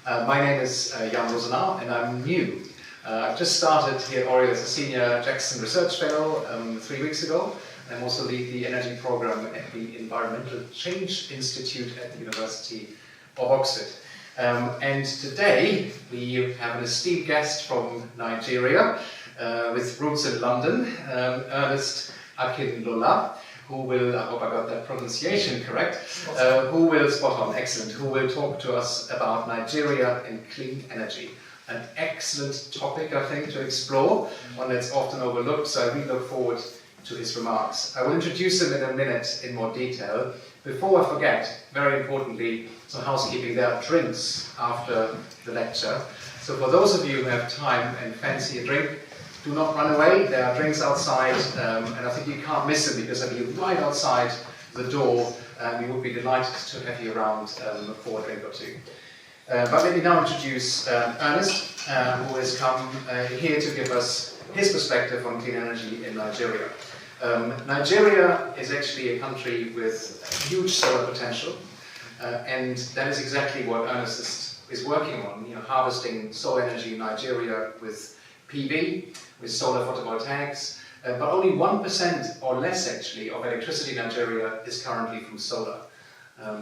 My name is Jan Rosenau, and I'm new. I've just started here at Oriel as a Senior Jackson Research Fellow 3 weeks ago. I also lead the energy program at the Environmental Change Institute at the University of Oxford. And today we have an esteemed guest from Nigeria with roots in London, Ernest Akinlola, who will, I hope I got that pronunciation correct, who will, spot on, excellent, who will talk to us about Nigeria and clean energy. An excellent topic, I think, to explore, one that's often overlooked, so I really look forward to his remarks. I will introduce him in a minute in more detail. Before I forget, very importantly, some housekeeping. There are drinks after the lecture. So for those of you who have time and fancy a drink, do not run away. There are drinks outside, and I think you can't miss them because they'll be right outside the door. We would be delighted to have you around for a drink or two. But let me now introduce Ernest, who has come here to give us his perspective on clean energy in Nigeria. Nigeria is actually a country with huge solar potential, and that is exactly what Ernest is working on, harvesting solar energy in Nigeria with PV, with solar photovoltaics, but only 1% or less actually of electricity in Nigeria is currently from solar.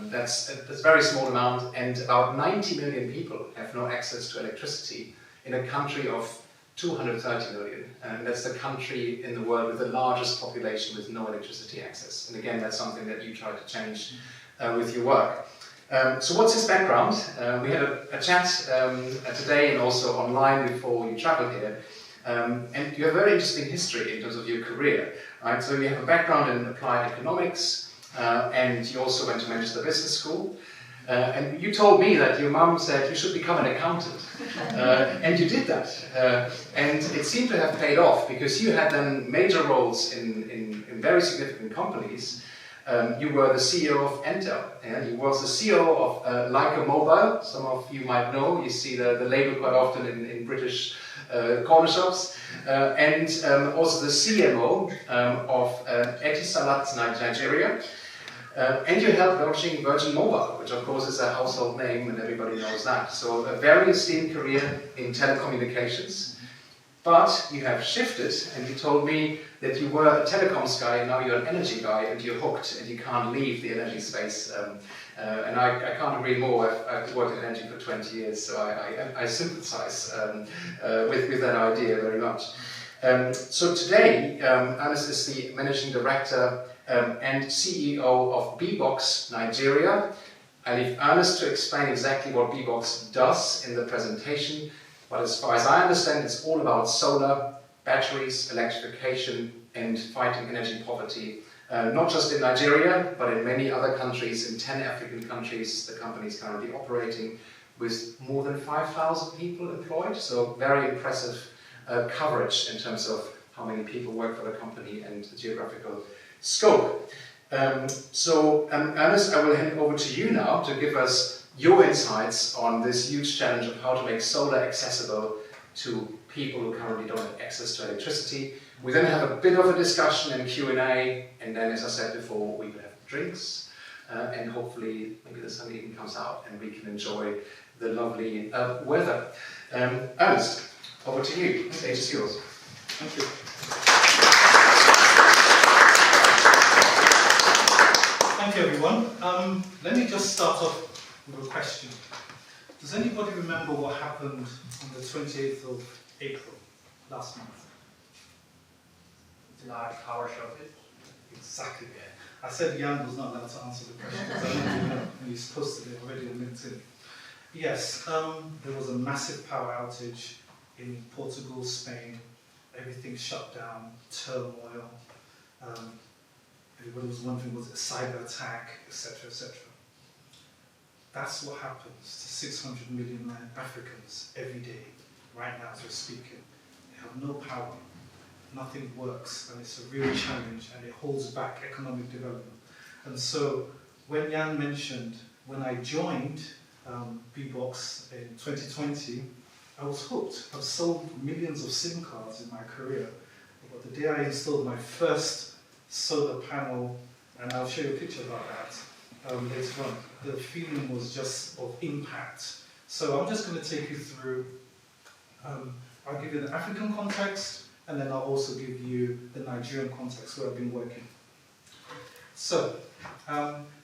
That's a very small amount, and about 90 million people have no access to electricity in a country of 230 million, and that's the country in the world with the largest population with no electricity access. And again, that's something that you try to change with your work. So what's his background? We had a chat today and also online before you traveled here, and you have a very interesting history in terms of your career. Right? So you have a background in applied economics, and you also went to Manchester Business School. And you told me that your mum said you should become an accountant, and you did that. And it seemed to have paid off because you had then major roles in very significant companies. You were the CEO of Intel, you were the CEO of Leica Mobile. Some of you might know, you see the label quite often in British corner shops. And also the CMO of Etisalat Nigeria. And you helped launching Virgin Mobile, which of course is a household name and everybody knows that. So a very esteemed career in telecommunications. But you have shifted, and you told me that you were a telecoms guy, and now you're an energy guy, and you're hooked, and you can't leave the energy space. And I can't agree more. I've worked in energy for 20 years, so I sympathize with that idea very much. So today, Ernest is the Managing Director and CEO of Bboxx Nigeria. I leave Ernest to explain exactly what Bboxx does in the presentation, but as far as I understand, it's all about solar, batteries, electrification, and fighting energy poverty. Not just in Nigeria, but in many other countries, in 10 African countries, the company is currently operating with more than 5,000 people employed, so very impressive coverage in terms of how many people work for the company and the geographical scope. Ernest, I will hand over to you now to give us your insights on this huge challenge of how to make solar accessible to people who currently don't have access to electricity. We then have a bit of a discussion and Q&A, and then, as I said before, we will have drinks, and hopefully maybe the sun even comes out and we can enjoy the lovely weather. Ernest, over to you. The stage is yours. Thank you. Thank you, everyone. Let me just start off with a question. Does anybody remember what happened on the 28th of April last month? Large power shortage. Exactly. I said Jan was not allowed to answer the question because I don't know, and he's posted it already on LinkedIn. Yes, there was a massive power outage in Portugal, Spain. Everything shut down, turmoil. Everybody was wondering, was it a cyber attack, etc., etc. That's what happens to 600 million Africans every day, right now as we're speaking. They have no power, nothing works, and it's a real challenge, and it holds back economic development. And so, when Jan mentioned, when I joined Bboxx in 2020, I was hooked. I've sold millions of SIM cards in my career, but the day I installed my first solar panel, and I'll show you a picture about that later on, the feeling was just of impact. So I'm just going to take you through, I'll give you the African context, and then I'll also give you the Nigerian context where I've been working. So,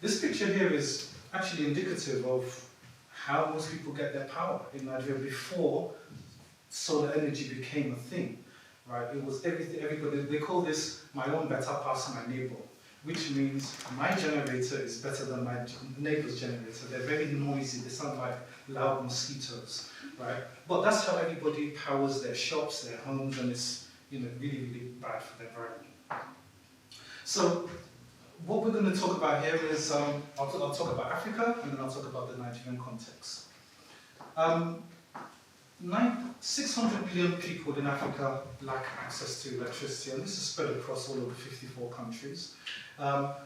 this picture here is actually indicative of how most people get their power in Nigeria before solar energy became a thing, right? It was everybody, they call this my own better pass my neighbor, which means my generator is better than my neighbor's generator. They're very noisy, they sound like loud mosquitoes, right? But that's how everybody powers their shops, their homes, and it's really, really bad for the environment. So, what we're going to talk about here is, I'll talk about Africa, and then I'll talk about the Nigerian context. 600 million people in Africa lack access to electricity, and this is spread across all over 54 countries.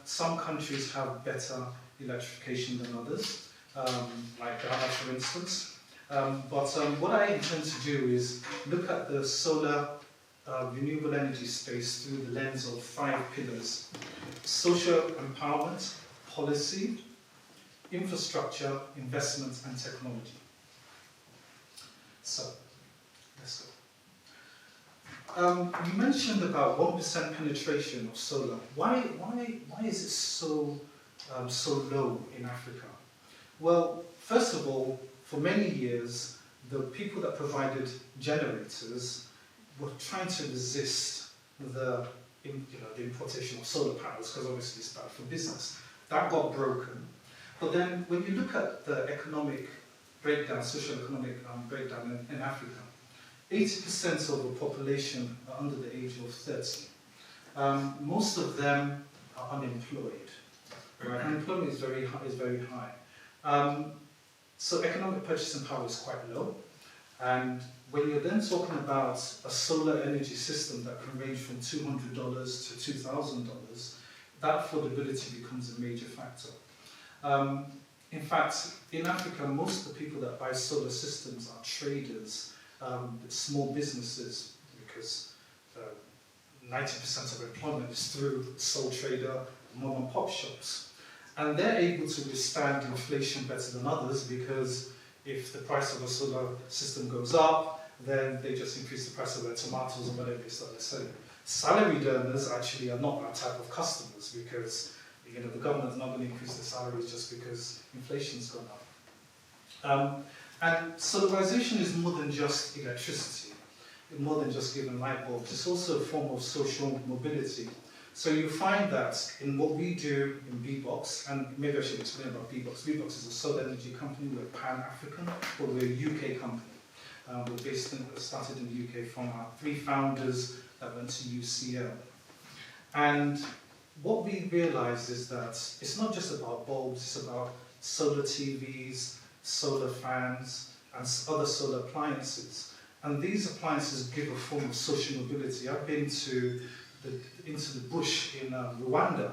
Some countries have better electrification than others, like Ghana, for instance. But what I intend to do is look at the solar renewable energy space through the lens of 5 pillars: social empowerment, policy, infrastructure, investment, and technology. So, let's go. You mentioned about 1% penetration of solar. Why is it so low in Africa? Well, first of all, for many years, the people that provided generators were trying to resist the importation of solar panels, because obviously it's bad for business. That got broken. But then when you look at the economic breakdown, socio-economic breakdown in Africa, 80% of the population are under the age of 30. Most of them are unemployed. Right? Unemployment is very high. So economic purchasing power is quite low. And when you're then talking about a solar energy system that can range from $200 to $2,000, that affordability becomes a major factor. In fact, in Africa, most of the people that buy solar systems are traders, small businesses, because 90% of employment is through sole trader, mom and pop shops. And they're able to withstand inflation better than others, because if the price of a solar system goes up, then they just increase the price of their tomatoes or whatever it is that they're selling. Salaried earners actually are not that type of customers, because the government's not going to increase the salaries just because inflation's gone up. And solarization is more than just electricity, more than just giving light bulbs. It's also a form of social mobility. So you find that in what we do in Bboxx, and maybe I should explain about Bboxx. Bboxx is a solar energy company. We're Pan-African, but we're a UK company. We're started in the UK from our 3 founders that went to UCL. And what we realized is that it's not just about bulbs, it's about solar TVs, solar fans, and other solar appliances. And these appliances give a form of social mobility. I've been into the bush in Rwanda,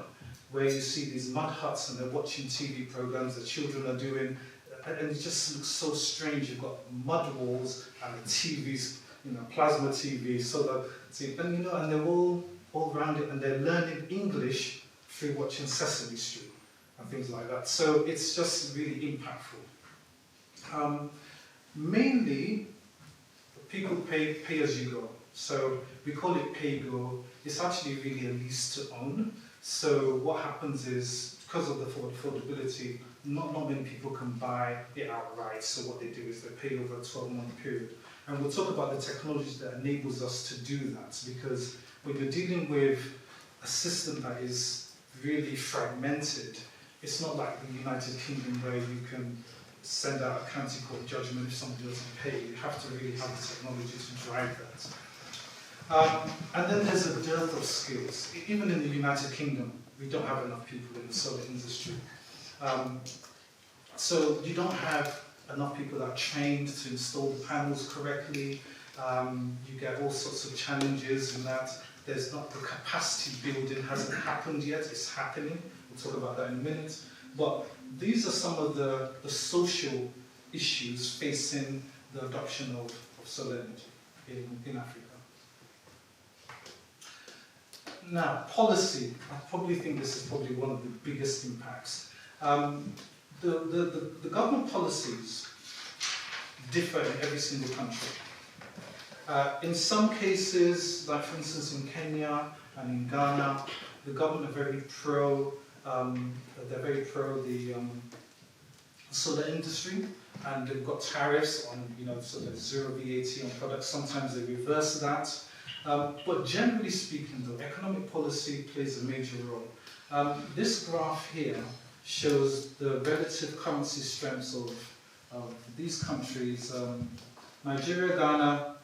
where you see these mud huts and they're watching TV programs the children are doing, and it just looks so strange. You've got mud walls and the TVs, plasma TV, solar TV, and they're all around it, and they're learning English through watching Sesame Street and things like that. So it's just really impactful. Mainly, people pay as you go. So we call it pay-go. It's actually really a lease to own. So what happens is, because of the affordability, not many people can buy it outright. So what they do is they pay over a 12-month period. And we'll talk about the technology that enables us to do that, because when you're dealing with a system that is really fragmented, it's not like the United Kingdom where you can send out a county court judgment if somebody doesn't pay. You have to really have the technology to drive that. And then there's a dearth of skills. Even in the United Kingdom, we don't have enough people in the solar industry. So you don't have enough people that are trained to install the panels correctly. You get all sorts of challenges in that. There's not the capacity building hasn't happened yet. It's happening. We'll talk about that in a minute. But these are some of the social issues facing the adoption of solar energy in Africa. Now, policy. I probably think this is probably one of the biggest impacts. The government policies differ in every single country. In some cases, like for instance in Kenya and in Ghana, the government are very pro. They're very pro the solar industry, and they've got tariffs on, so there's zero VAT on products. Sometimes they reverse that. But generally speaking, though, economic policy plays a major role. This graph here shows the relative currency strengths of these countries: Nigeria, Ghana,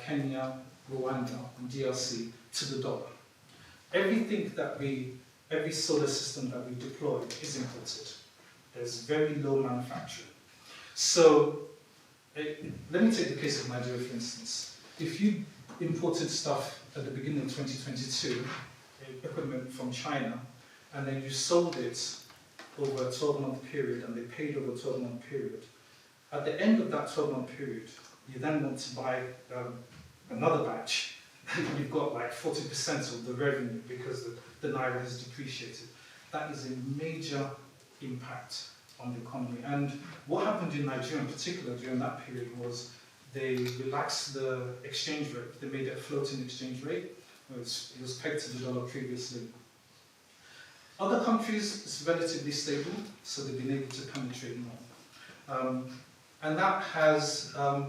Kenya, Rwanda, and DRC to the dollar. Every solar system that we deploy is imported. There's very low manufacturing. So, let me take the case of Nigeria, for instance. If you imported stuff at the beginning of 2022, equipment from China, and then you sold it over a 12-month period, and they paid over a 12-month period, at the end of that 12-month period, you then want to buy another batch, and you've got like 40% of the revenue because the Naira has depreciated. That is a major impact on the economy. And what happened in Nigeria in particular during that period was they relaxed the exchange rate. They made it a floating exchange rate. It was pegged to the dollar previously. Other countries, it's relatively stable, so they've been able to penetrate more. And that has, so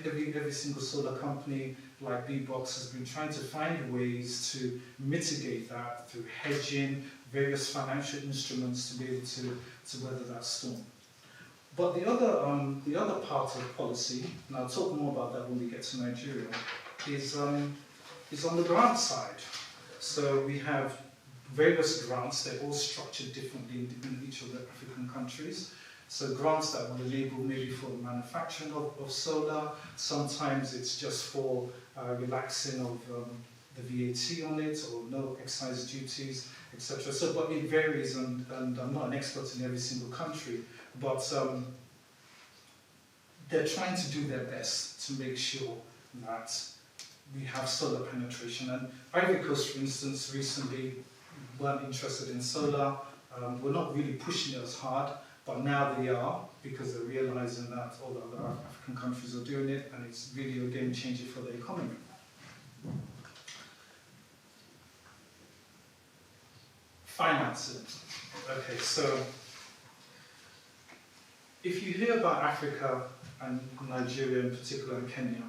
every single solar company like Bboxx has been trying to find ways to mitigate that through hedging, various financial instruments to be able to weather that storm. But the other part of policy, and I'll talk more about that when we get to Nigeria, is on the grant side. So we have various grants. They're all structured differently in each of the African countries. So grants that will enable maybe for the manufacturing of solar. Sometimes it's just for relaxing of the VAT on it, or no excise duties, etc. So, but it varies, and I'm not an expert in every single country, but they're trying to do their best to make sure that we have solar penetration. And Ivory Coast, for instance, recently weren't interested in solar. We're not really pushing it as hard, but now they are, because they're realizing that all the other African countries are doing it, and it's really a game changer for the economy. Financing. Okay, so if you hear about Africa and Nigeria in particular, and Kenya,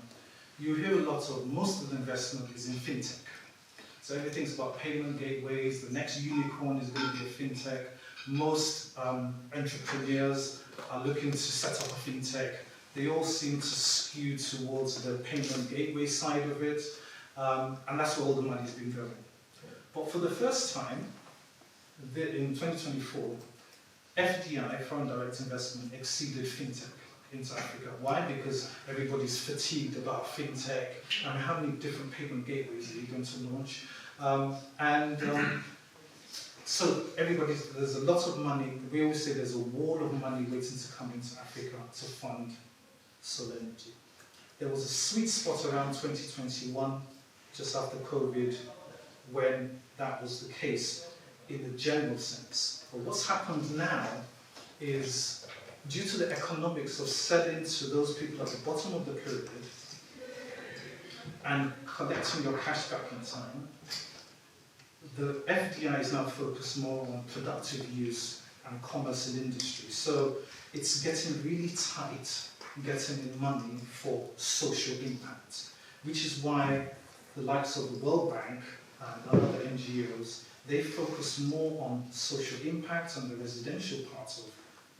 you hear a lot of, most of the investment is in fintech. So everything's about payment gateways. The next unicorn is going to be a fintech. Most entrepreneurs are looking to set up a fintech. They all seem to skew towards the payment gateway side of it, and that's where all the money's been going. But for the first time, in 2024, FDI, foreign direct investment, exceeded fintech into Africa. Why? Because everybody's fatigued about fintech and how many different payment gateways are you going to launch. So there's a lot of money. We always say there's a wall of money waiting to come into Africa to fund solar energy. There was a sweet spot around 2021, just after COVID, when that was the case in the general sense. But what's happened now is, due to the economics of selling to those people at the bottom of the pyramid and collecting your cash back in time, the FDI is now focused more on productive use and commerce and industry. So it's getting really tight getting in money for social impact, which is why the likes of the World Bank and other NGOs, they focus more on social impact and the residential part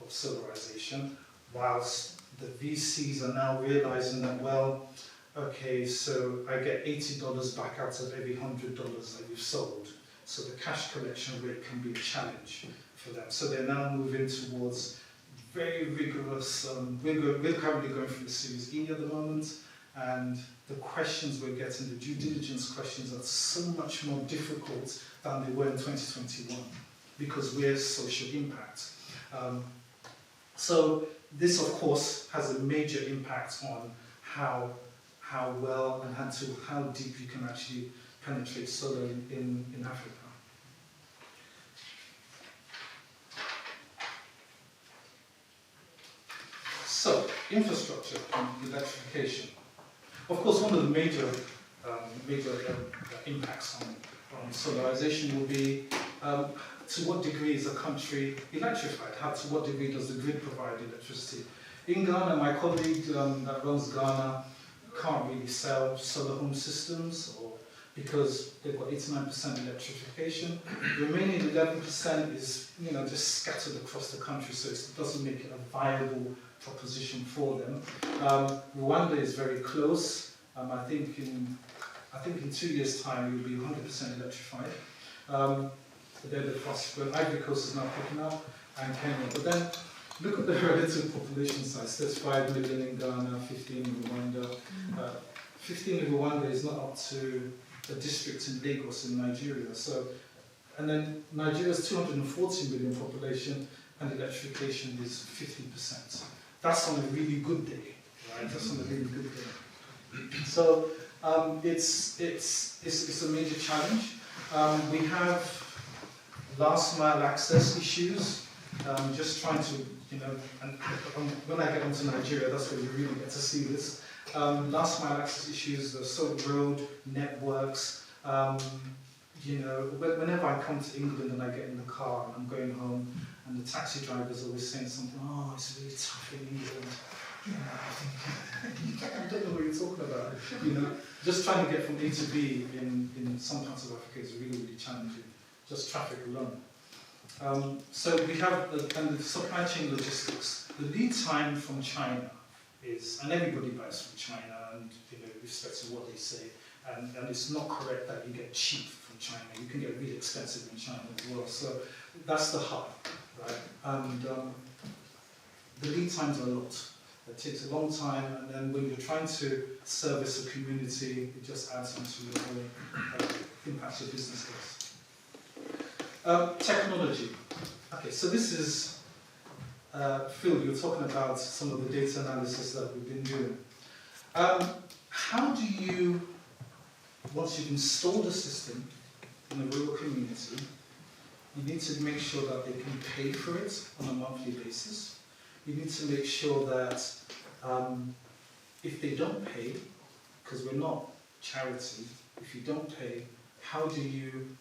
of solarization, whilst the VCs are now realizing that, well, okay, so I get $80 back out of every $100 that you've sold. So the cash collection rate can be a challenge for them. So they're now moving towards very rigorous, we're currently going through the Series E at the moment, and the questions we're getting, the due diligence questions, are so much more difficult than they were in 2021, because we're social impact. So this, of course, has a major impact on how well and how deep you can actually penetrate solar in Africa. So, infrastructure and electrification. Of course, one of the major impacts on solarization will be to what degree is a country electrified? To what degree does the grid provide electricity? In Ghana, my colleague that runs Ghana can't really sell solar home systems because they've got 89% electrification. The remaining 11% is just scattered across the country, so it doesn't make it a viable proposition for them. Rwanda is very close. I think in 2 years' time you'll be 100% electrified. They're the fastest growing. Ivory Coast is now picking up, and Kenya. But then look at the relative population size. There's 5 million in Ghana, 15 in Rwanda. 15 in Rwanda is not up to a district in Lagos in Nigeria. And then Nigeria's 240 million population, and electrification is 50%. That's on a really good day, right? That's on a really good day. So it's a major challenge. We have last mile access issues. Just trying to, and when I get onto Nigeria, that's where you really get to see this. Last mile access issues, so road networks. Whenever I come to England and I get in the car and I'm going home, and the taxi driver's always saying something, oh, it's really tough in England. I don't know what you're talking about. Just trying to get from A to B in some parts of Africa is really, really challenging. Just traffic alone. So we have the supply chain logistics. The lead time from China is, and everybody buys from China, and respect to what they say, and it's not correct that you get cheap from China. You can get really expensive in China as well. So that's the hub, right? And the lead times are a lot. It takes a long time, and then when you're trying to service a community, it just adds on to the whole impact of business case. Technology. Okay, so this is, Phil, you were talking about some of the data analysis that we've been doing. How do you, once you've installed a system in a rural community, you need to make sure that they can pay for it on a monthly basis. You need to make sure that if they don't pay, because we're not charity, if you don't pay, how do you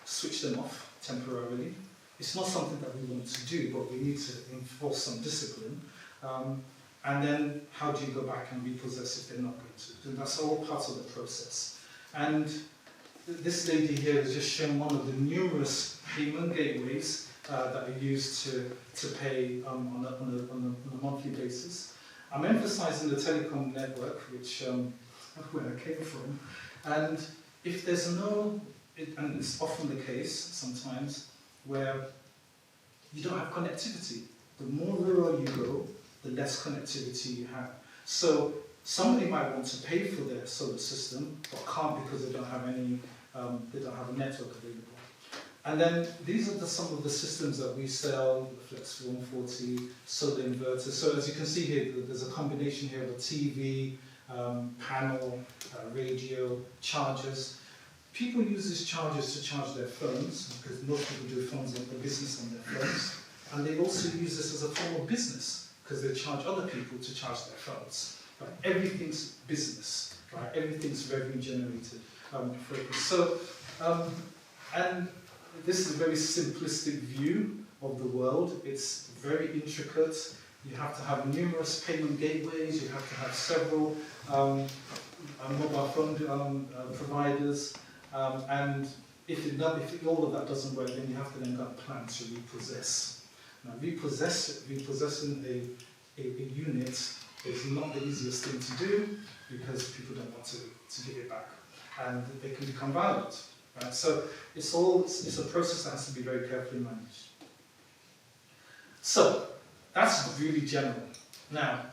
switch them off temporarily? It's not something that we want to do, but we need to enforce some discipline. And then how do you go back and repossess if they're not going to? And that's all part of the process. And this lady here has just shown one of the numerous payment gateways that are used to pay on a monthly basis. I'm emphasizing the telecom network, which where I came from. And if there's and it's often the case sometimes, where you don't have connectivity. The more rural you go, the less connectivity you have. So somebody might want to pay for their solar system, but can't because they don't have a network available. And then these are some of the systems that we sell, the Flex 140, solar inverters. So as you can see here, there's a combination here of a TV, panel, radio, chargers. People use these chargers to charge their phones, because most people do the business on their phones. And they also use this as a form of business, because they charge other people to charge their phones. Right? Everything's business, right? Everything's revenue generated. And this is a very simplistic view of the world. It's very intricate. You have to have numerous payment gateways. You have to have several mobile phone providers. And if all of that doesn't work, then you have to then go and plan to repossess. Now, repossessing a unit is not the easiest thing to do because people don't want to give it back, and they can become violent. Right? So it's a process that has to be very carefully managed. So that's really general. Now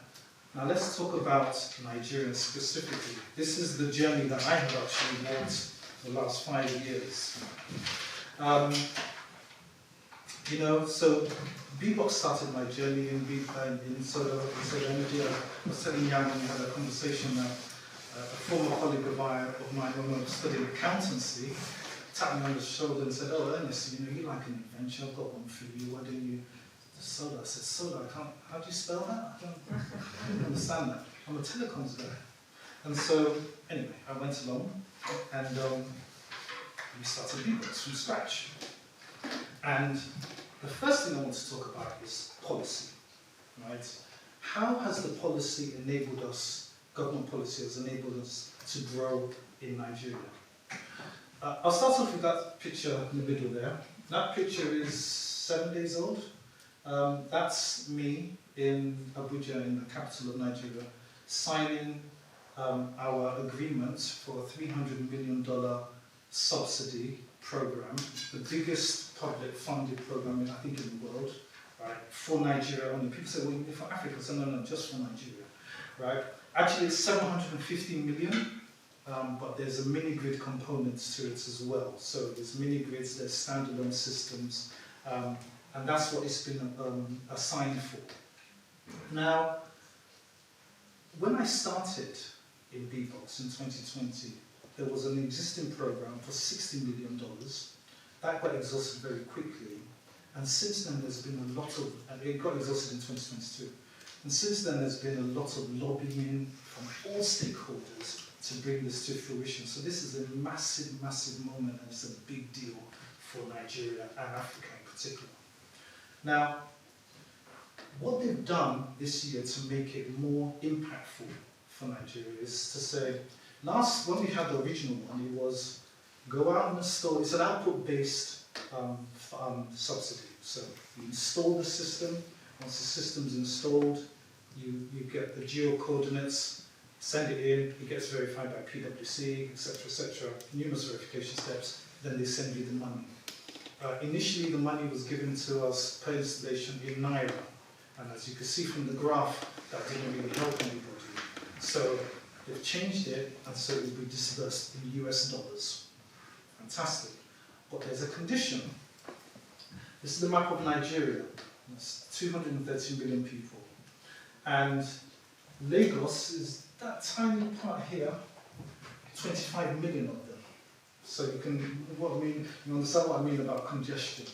let's talk about Nigeria specifically. This is the journey that I have actually walked the last 5 years. So Bboxx started my journey in solar energy. I was telling Jan when we had a conversation that a former colleague of mine, when I was studying accountancy, tapped me on the shoulder and said, "Oh, Ernest, you like an adventure, I've got one for you, why don't you..." Solar. I said, "Solar, how do you spell that?" understand that. I'm a telecoms guy. And so, anyway, I went along and we started Bboxx from scratch. And the first thing I want to talk about is policy, right? How has the policy enabled us, government policy has enabled us to grow in Nigeria? I'll start off with that picture in the middle there. That picture is 7 days old. That's me in Abuja, in the capital of Nigeria, signing our agreement for a $300 million subsidy program, the biggest public funded program, I think, in the world, right, for Nigeria only. People say, well, you're for Africa, so no, just for Nigeria, right? Actually, it's 750 million, but there's a mini-grid component to it as well. So there's mini-grids, there's standalone systems, and that's what it's been assigned for. Now, when I started in Bboxx in 2020, there was an existing program for $60 million. That got exhausted very quickly. And since then, there's been a lot of, and it got exhausted in 2022. And since then, there's been a lot of lobbying from all stakeholders to bring this to fruition. So this is a massive, massive moment, and it's a big deal for Nigeria and Africa in particular. Now, what they've done this year to make it more impactful for Nigeria is to say, when we had the original one, it was go out and install, it's an output-based subsidy. So you install the system, once the system's installed, you get the geo coordinates, send it in, it gets verified by PwC, etc., numerous verification steps, then they send you the money. Initially, the money was given to us per installation in Naira, and as you can see from the graph, that didn't really help anybody. So they've changed it, and so it will be disbursed in US dollars. Fantastic. But there's a condition. This is the map of Nigeria. It's 230 million people. And Lagos is that tiny part here, 25 million of them. So you understand what I mean about congestion.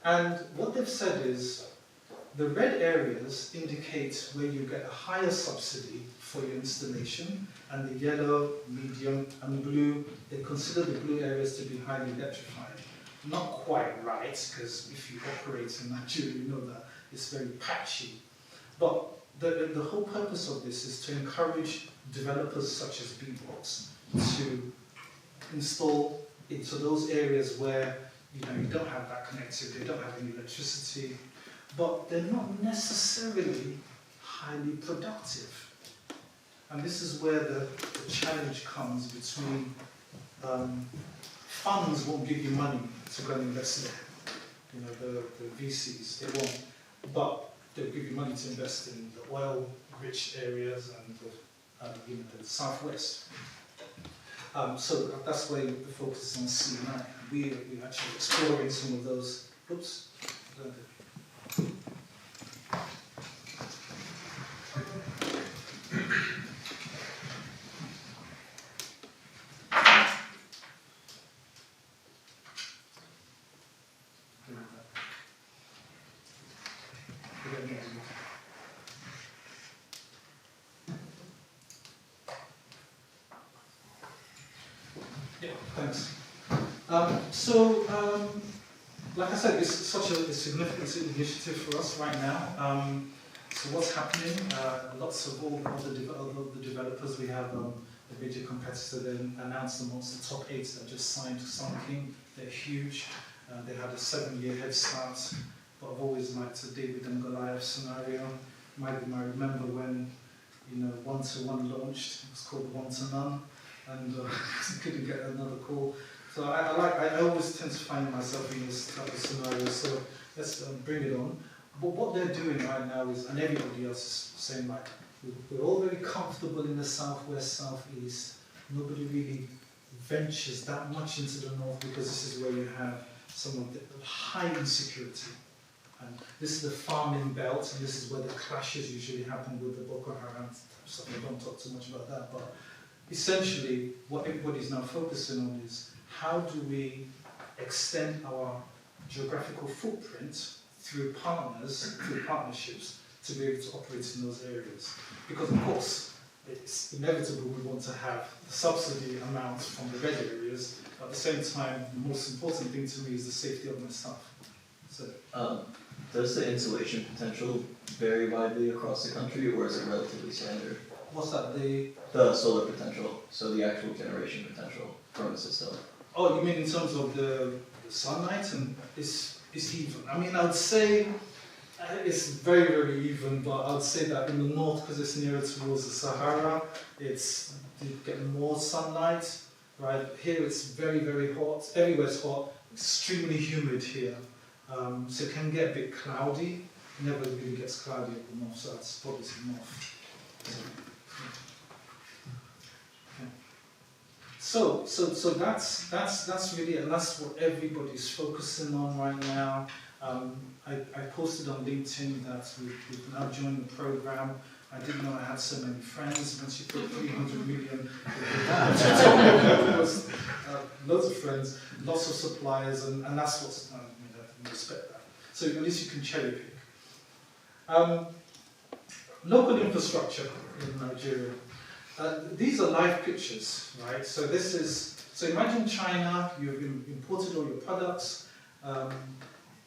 And what they've said is, the red areas indicate where you get a higher subsidy for your installation, and the yellow, medium, and blue, they consider the blue areas to be highly electrified. Not quite right, because if you operate in Nigeria, you know that it's very patchy. But the whole purpose of this is to encourage developers such as Bboxx to install into those areas where you don't have that connectivity, they don't have any electricity, but they're not necessarily highly productive. And this is where the challenge comes between funds won't give you money to go and invest there. The VCs, they won't. But they'll give you money to invest in the oil-rich areas and the southwest. So that's why the focus is on C&I. We're actually exploring some of those. Oops. Yeah, thanks. Like I said, it's such a significant initiative for us right now. So what's happening? Lots of all the developers, we have a major competitor then announced amongst the top 8 that just signed Sun. They're huge. They had a 7-year head start, but I've always liked the David and Goliath scenario. I remember when 1-to-1 launched, it was called 1-to-none, and couldn't get another call. So I always tend to find myself in this type of scenario, so let's bring it on. But what they're doing right now is, and everybody else is saying, like, we're all very comfortable in the southwest, southeast. Nobody really ventures that much into the north because this is where you have some of the high insecurity. And this is the farming belt, and this is where the clashes usually happen with the Boko Haram stuff. I don't talk too much about that, but essentially what everybody's now focusing on is how do we extend our geographical footprint through partnerships to be able to operate in those areas. Because of course, it's inevitable we want to have the subsidy amount from the red areas. At the same time, the most important thing to me is the safety of my staff. So, does the insulation potential vary widely across the country, or is it relatively standard? what's that? The solar potential, so the actual generation potential from the system. Oh, you mean in terms of the sunlight, and it's even. I mean, I would say it's very, very even, but I would say that in the north, because it's nearer towards the Sahara, you get more sunlight. Right here, it's very, very hot. Everywhere's hot. Extremely humid here, so it can get a bit cloudy. It never really gets cloudy at the north, so that's probably the north. So that's really it, and that's what everybody's focusing on right now. I posted on LinkedIn that we've now joined the program. I didn't know I had so many friends. Once you put 300 million, loads of friends, lots of suppliers, and that's what's I respect that. So at least you can cherry pick. Local infrastructure in Nigeria. These are live pictures, right? So imagine China, you've imported all your products,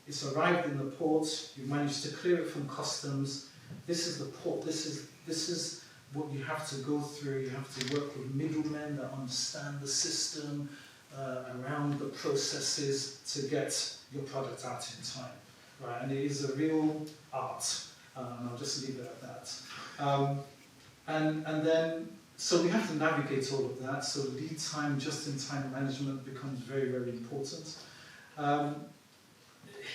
it's arrived in the port, you've managed to clear it from customs. This is the port, this is what you have to go through. You have to work with middlemen that understand the system, around the processes to get your product out in time, right? And it is a real art, and I'll just leave it at that. And then, so we have to navigate all of that. So lead time, just-in-time management becomes very, very important.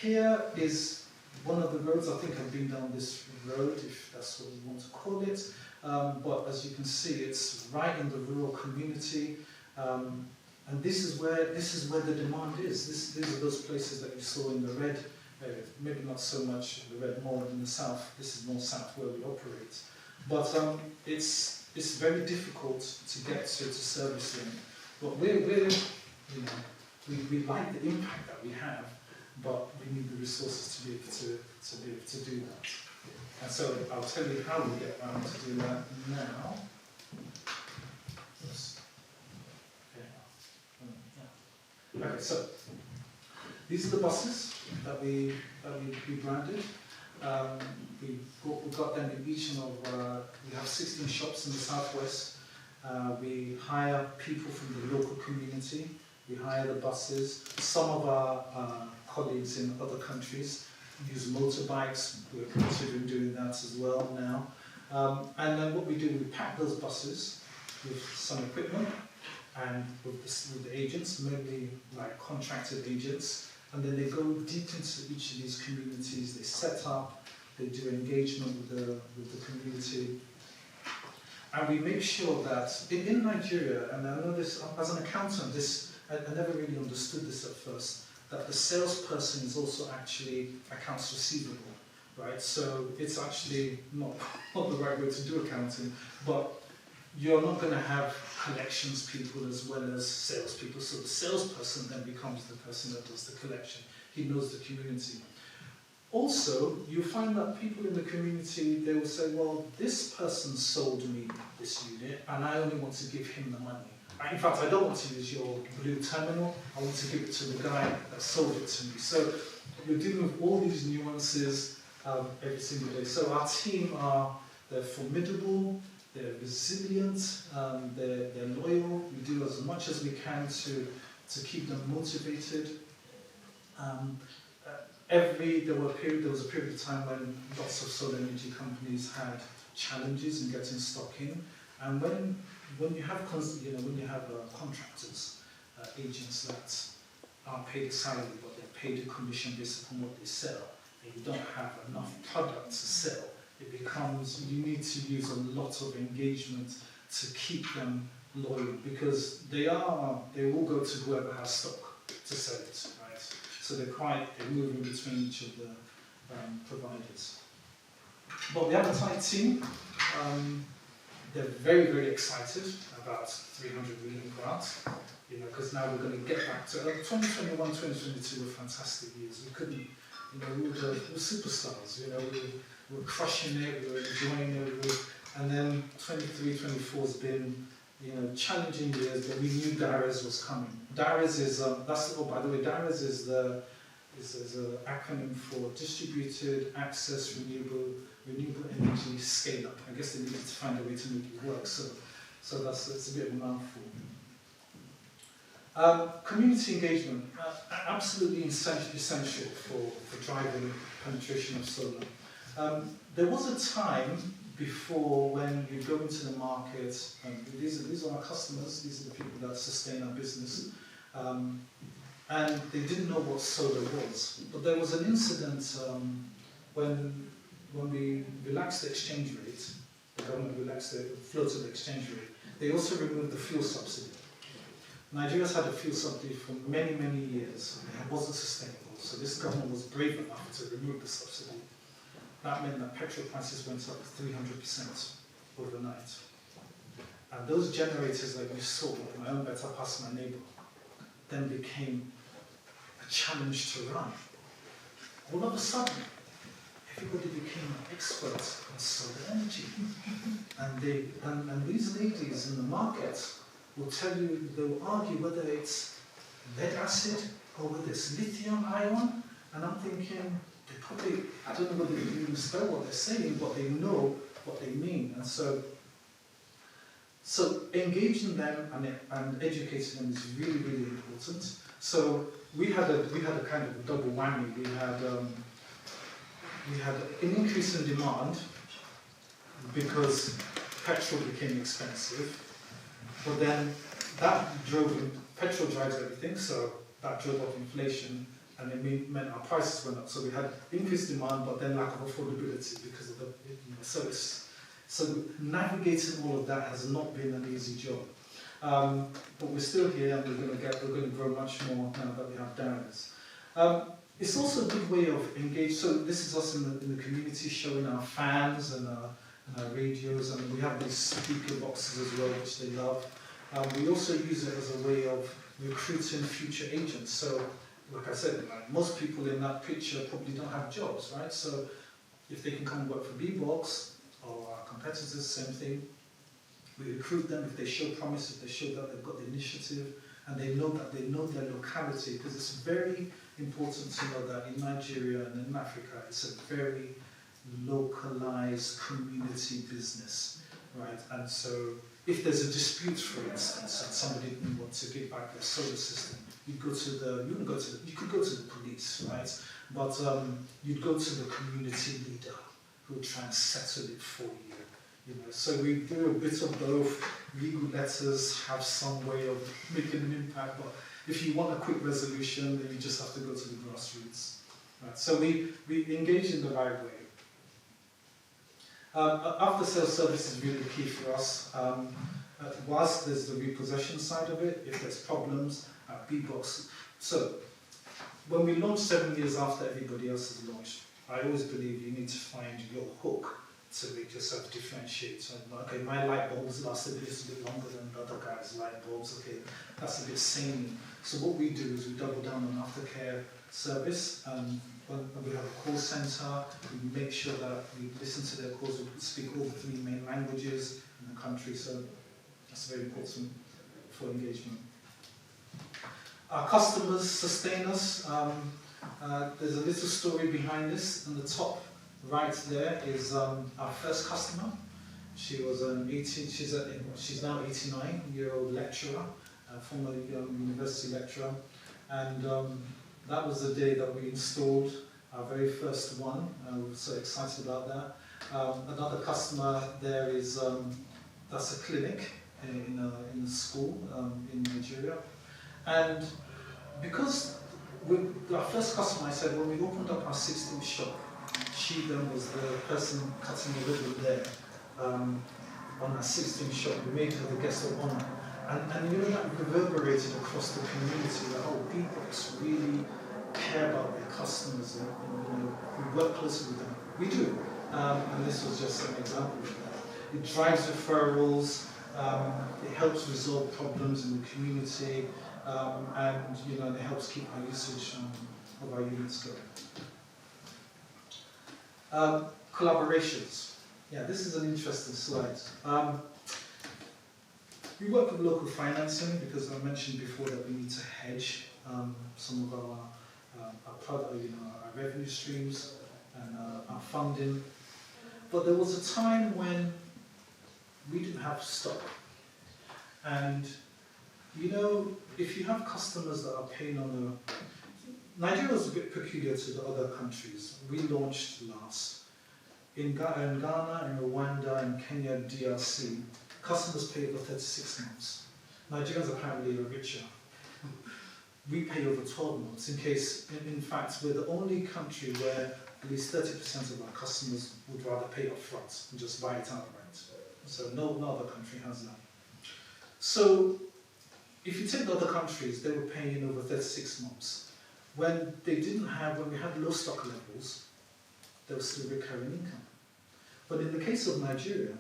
Here is one of the roads. I think I've been down this road, if that's what you want to call it. But as you can see, it's right in the rural community. And this is where the demand is. These are those places that you saw in the red area. Maybe not so much in the red, more in the south. This is more south where we operate. But it's very difficult to get to service them. But we like the impact that we have, but we need the resources to be able to do that. And so I'll tell you how we get around to do that now. Okay, so these are the buses that we branded. We got them in each of, we have 16 shops in the southwest. We hire people from the local community. We hire the buses. Some of our colleagues in other countries use motorbikes. We're considering doing that as well now. And then what we do, we pack those buses with some equipment and with the agents, mainly like contracted agents. And then they go deep into each of these communities. They set up, they do engagement with the community. And we make sure that in Nigeria, and I know this as an accountant, I never really understood this at first, that the salesperson is also actually accounts receivable, right? So it's actually not the right way to do accounting, but you're not going to have collections people as well as salespeople. So the salesperson then becomes the person that does the collection. He knows the community. Also, you find that people in the community, they will say, well, this person sold me this unit and I only want to give him the money. In fact, I don't want to use your blue terminal, I want to give it to the guy that sold it to me. So you're dealing with all these nuances every single day. So our team they're formidable, they're resilient, they're loyal. We do as much as we can to keep them motivated. There was a period of time when lots of solar energy companies had challenges in getting stock in, and when you have contractors, agents that aren't paid a salary but they're paid a commission based upon what they sell, and you don't have enough product to sell, it becomes you need to use a lot of engagement to keep them loyal, because they will go to whoever has stock to sell it, right? So they're moving between each of the providers. But we have a tight team. They're very, very excited about 300 million grants, because now we're going to get back to 2021, 2022 were fantastic years. We couldn't, we were superstars. we're crushing it, we're enjoying it, and then 23, 24 has been, challenging years, but we knew DARES was coming. DARES is, by the way, DARES is an acronym for Distributed Access Renewable Energy Scale-Up. I guess they needed to find a way to make it work, so it's a bit of a mouthful. Community engagement, absolutely essential for driving penetration of solar. There was a time before when you go into the market, these are our customers, these are the people that sustain our business, and they didn't know what solar was. But there was an incident when we relaxed the exchange rate, the government floated the exchange rate, they also removed the fuel subsidy. Nigeria's had a fuel subsidy for many, many years, and it wasn't sustainable. So this government was brave enough to remove the subsidy. That meant that petrol prices went up 300% overnight. And those generators that you saw, my own better past my neighbour, then became a challenge to run. All of a sudden, everybody became an expert on solar energy. And these ladies in the market will tell you, they will argue whether it's lead acid or whether it's lithium ion. And I'm thinking, they probably, I don't know whether they even spell what they're saying, but they know what they mean. And so engaging them and educating them is really, really important. So we had a kind of a double whammy. We had an increase in demand because petrol became expensive, but then that petrol drives everything, so that drove up inflation, and it meant our prices went up. So we had increased demand, but then lack of affordability because of the service. So navigating all of that has not been an easy job. But we're still here, and we're going to grow much more now that we have DARES. It's also a good way of engaging. So this is us in the community showing our fans and our radios, and we have these speaker boxes as well, which they love. We also use it as a way of recruiting future agents. So, like I said, most people in that picture probably don't have jobs, right? So if they can come and work for Bboxx or our competitors, same thing. We recruit them if they show promise, if they show that they've got the initiative, and they know their locality, because it's very important to know that in Nigeria and in Africa, it's a very localized community business, right? And so if there's a dispute, for instance, and somebody didn't want to give back their solar system, you could go to the police, right? But you'd go to the community leader who would try and settle it for you. So we do a bit of both. Legal letters have some way of making an impact, but if you want a quick resolution, then you just have to go to the grassroots. Right? So we engage in the right way. After-sales service is really key for us. Whilst there's the repossession side of it, if there's problems, Bboxx. So when we launched 7 years after everybody else has launched, I always believe you need to find your hook to make yourself differentiate. So, okay, my light bulbs lasted a little bit longer than the other guys' light bulbs. Okay, that's a bit samey. So what we do is we double down on aftercare service. When we have a call centre, we make sure that we listen to their calls. We speak all the 3 main languages in the country. So that's very important for engagement. Our customers sustain us. There's a little story behind this. On the top right there is our first customer. She was she's now 89-year-old lecturer, former university lecturer, and that was the day that we installed our very first one. We were so excited about that. Another customer there is that's a clinic in a school in Nigeria, and because our first customer, I said, when we opened up our 16th shop, she then was the person cutting the ribbon there on our 16th shop. We made her the guest of honor. And that reverberated across the community that, Bboxx really care about their customers and we work closely with them. We do. And this was just an example of that. It drives referrals, it helps resolve problems in the community, and it helps keep our usage of our units going. Collaborations. Yeah, this is an interesting slide. We work with local financing because I mentioned before that we need to hedge some of our revenue streams and our funding. But there was a time when we didn't have stock. And you know, if you have customers that are paying on Nigeria is a bit peculiar to the other countries. We launched last. In Ghana, in Rwanda, in Kenya, DRC, customers pay over 36 months. Nigerians apparently are richer. We pay over 12 months. In fact, we're the only country where at least 30% of our customers would rather pay up front and just buy it outright. So no other country has that. So if you take the other countries, they were paying over 36 months. When we had low stock levels, there was still recurring income. But in the case of Nigeria,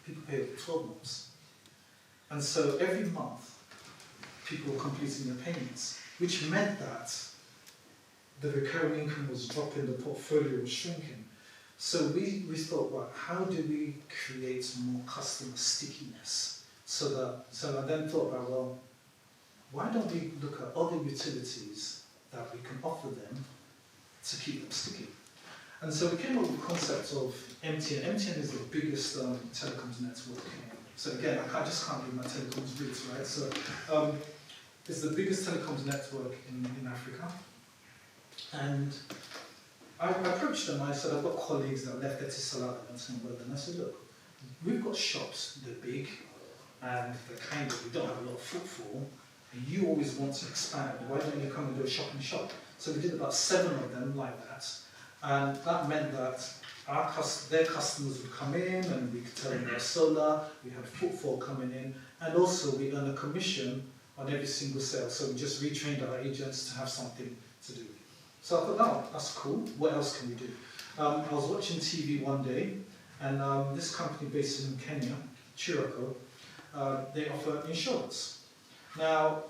people pay over 12 months. And so every month, people were completing their payments, which meant that the recurring income was dropping, the portfolio was shrinking. So we thought, well, how do we create more customer stickiness? So I then thought about, well, why don't we look at other utilities that we can offer them to keep them sticky? And so we came up with the concept of MTN. MTN is the biggest telecoms network. So again, I just can't leave my telecoms roots, right? So it's the biggest telecoms network in Africa. And I approached them, I said, I've got colleagues that left Etisalat and I said, look, we've got shops, they're big, and they're kind of, we don't have a lot of footfall, and you always want to expand. Why don't you come and do a shop in shop? So we did about 7 of them like that, and that meant that their customers would come in and we could tell them they're solar, we had footfall coming in, and also we earn a commission on every single sale. So we just retrained our agents to have something to do. So I thought, oh, that's cool, what else can we do? I was watching TV one day, and this company based in Kenya, Chiroko, they offer insurance. Now,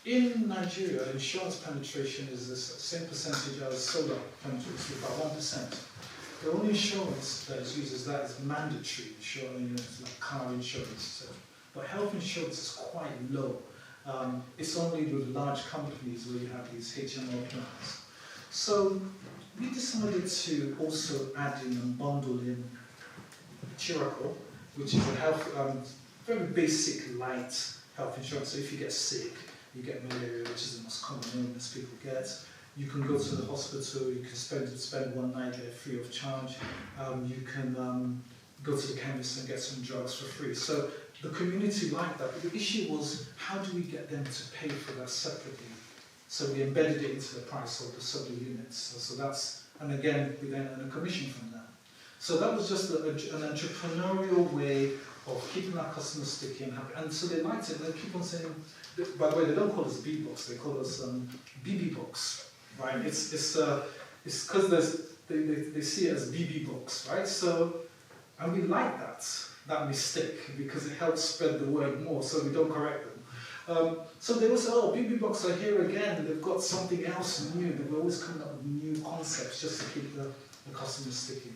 in Nigeria, insurance penetration is the same percentage as solar penetration, about 1%. The only insurance that is used is mandatory insurance, like car insurance. So, but health insurance is quite low. It's only with large companies where you have these HMO plans. So we decided to also add in and bundle in Chiroko, which is a very basic, light health insurance. So if you get sick, you get malaria, which is the most common illness people get. You can go to the hospital, you can spend one night there free of charge. You can go to the chemist and get some drugs for free. So the community liked that. But the issue was, how do we get them to pay for that separately? So we embedded it into the price of the solar units. So that's, and again, we then earn a commission from that. So that was just an entrepreneurial way of keeping our customers sticky and happy. And so they liked it. They keep on saying, by the way, they don't call us Bboxx, they call us Bboxx, right? It's because they see it as Bboxx, right? So, and we like that mistake, because it helps spread the word more, so we don't correct them. So they will say, oh, Bboxx are here again, they've got something else new. They're always coming up with new concepts just to keep the customers sticky.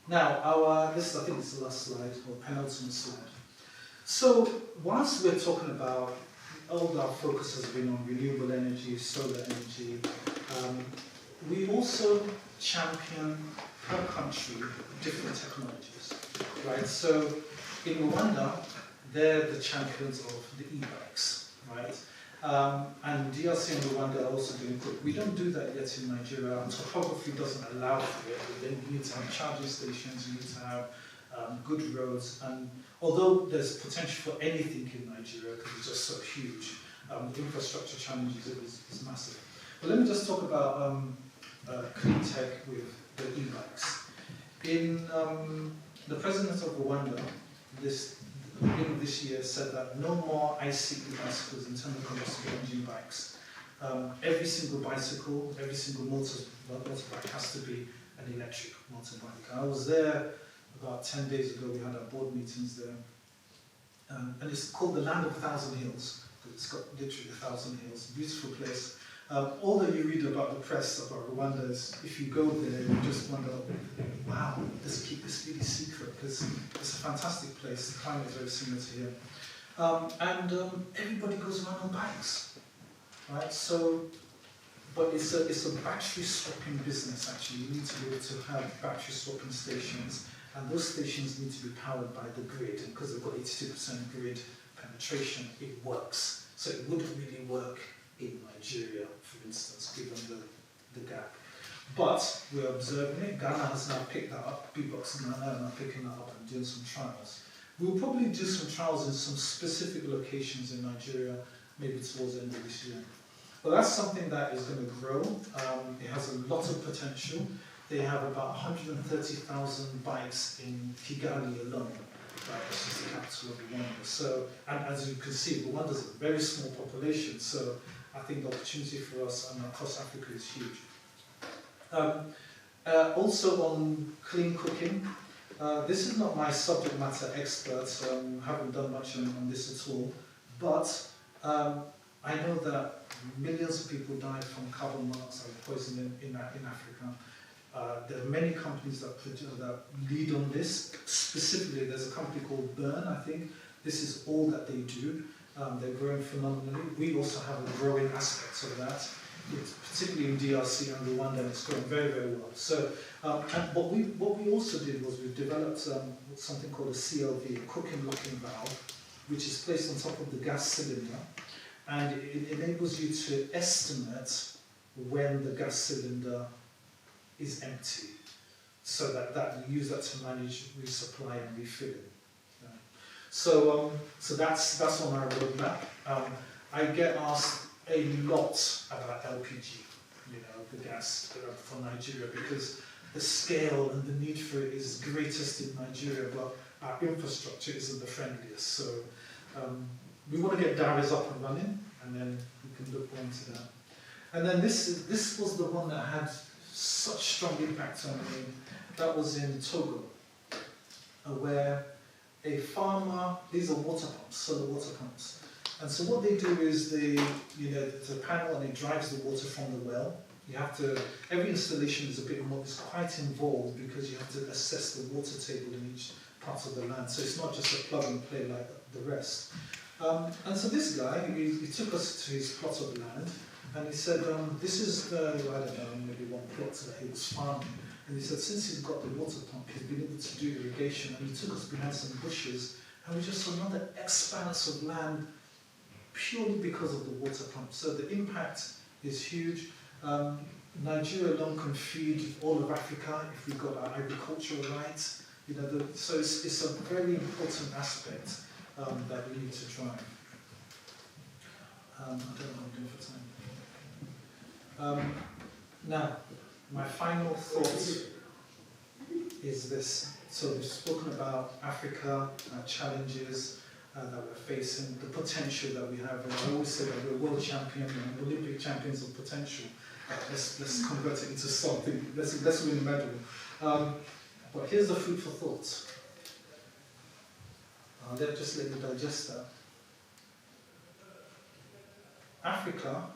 Now, I think it's the last slide, or penultimate slide. So, whilst we're talking about, all our focus has been on renewable energy, solar energy, we also champion per country different technologies, right? So, in Rwanda, they're the champions of the e-bikes, right? And DRC and Rwanda are also doing good. We don't do that yet in Nigeria. Our topography doesn't allow for it. Then you need to have charging stations, you need to have good roads. And although there's potential for anything in Nigeria, because it's just so huge, the infrastructure challenges is massive. But let me just talk about clean tech with the e-bikes. In the president of Rwanda, beginning of this year, said that no more ICE bicycles, internal combustion engine bikes. Every single bicycle, every single motorbike has to be an electric motorbike. I was there about 10 days ago. We had our board meetings there, and it's called the Land of 1,000 Hills. It's got literally 1,000 hills. Beautiful place. All that you read about the press about Rwanda is, if you go there, you just wonder, wow, let's keep this really secret, because it's a fantastic place. The climate is very similar to here. Everybody goes around on bikes, right? So, but it's a battery swapping business, actually. You need to be able to have battery swapping stations, and those stations need to be powered by the grid, and because they've got 82% grid penetration, it works. So it wouldn't really work in Nigeria, for instance, given the gap. But we're observing it. Ghana has now picked that up. Bboxx Nigeria are now picking that up and doing some trials. We'll probably do some trials in some specific locations in Nigeria, maybe towards the end of this year. But that's something that is going to grow. It has a lot of potential. They have about 130,000 bikes in Kigali alone, right, which is the capital of Rwanda. So, and as you can see, Rwanda is a very small population, so I think the opportunity for us and across Africa is huge. Also on clean cooking, this is not my subject matter expert, haven't done much on this at all, but I know that millions of people died from carbon monoxide poisoning in Africa. There are many companies that lead on this. Specifically, there's a company called Burn, I think. This is all that they do. They're growing phenomenally. We also have a growing aspect of that. It's particularly in DRC and Rwanda, and it's growing very, very well. So, and what we also did was we developed something called a CLV, a cooking locking valve, which is placed on top of the gas cylinder, and it enables you to estimate when the gas cylinder is empty, so that you use that to manage resupply and refilling. So that's on our roadmap. I get asked a lot about LPG, the gas for Nigeria, because the scale and the need for it is greatest in Nigeria, but our infrastructure isn't the friendliest. So we want to get Darius up and running, and then we can look into that. And then this was the one that had such strong impact on me. That was in Togo, where a farmer, these are water pumps, solar water pumps. And so what they do is it's a panel and it drives the water from the well. You have to, every installation is it's quite involved because you have to assess the water table in each part of the land. So it's not just a plug and play like the rest. And so this guy, he took us to his plot of land, and he said, this is the, I don't know, maybe one plot that he was farming. And he said, since he's got the water pump, he's been able to do irrigation, and he took us behind some bushes, and we just saw another expanse of land purely because of the water pump. So the impact is huge. Nigeria alone can feed all of Africa if we got our agricultural rights. So it's a very important aspect that we need to drive. I don't know what I'm doing for time. Now, my final thought is this. So we've spoken about Africa, challenges that we're facing, the potential that we have. And I always say that we're world champion and Olympic champions of potential. Let's convert it into something. Let's win a medal. But here's the food for thought. Just let me digest that. Africa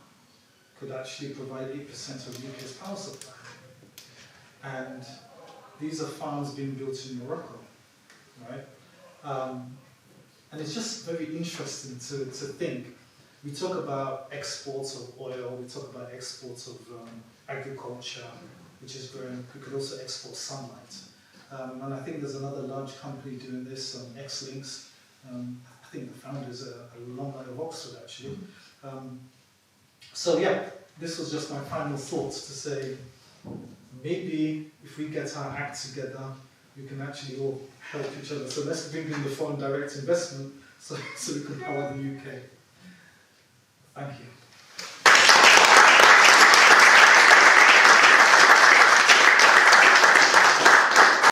could actually provide 8% of UK's power supply. And these are farms being built in Morocco, right? And it's just very interesting to think. We talk about exports of oil, we talk about exports of agriculture, which is growing. We could also export sunlight. And I think there's another large company doing this, X-Links. I think the founders are alumni of Oxford, actually. So yeah, this was just my final thoughts to say, maybe if we get our act together, we can actually all help each other. So let's bring in the foreign direct investment so we can power the UK. Thank you.